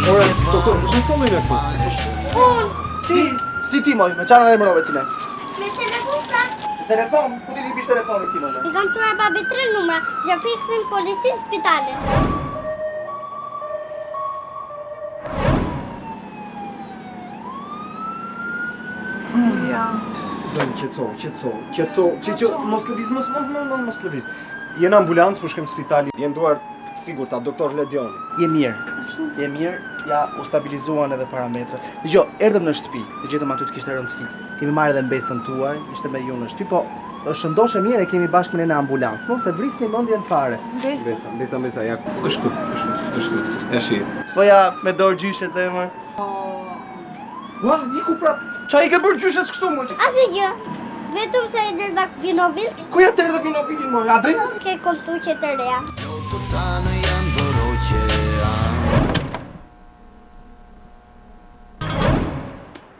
Ora, doktor, kush më sollën këtu? Ti, si ti moj, me çfarë emërove ti ne? Me telefon pra. Telefon? Ku ti bish telefonin ti moj? I kam çuar babi 3 numra, që fiksin policinë spitale. Ja. Zën, qetëso, mos lëviz, mos lëviz. Jena ambulancë, po shkem spitali. Jem duar sigurt ta doktor Ledioni. Je mirë, ja u stabilizuan edhe parametrat. Dgjoj, erdhëm në shtëpi, të gjetëm aty të kishte rënë sfik. Kemi marrë edhe mbesën tuaj, ishte me ju në shtëpi, po është ndoshë mirë e kemi bashkë me ne në ambulancë, mos e vrisni mendjen fare. Mbesa, ja, është këtu. E shi. Po ja, me dorë gjyshe zemër. Ua, iku prap. Çfarë i ke bërë gjyshes kështu më? Asgjë. Vetëm se i derdha vinovil, Ku ja tërë dhe vinovilin më? Adrian? ke koltuqe të reja.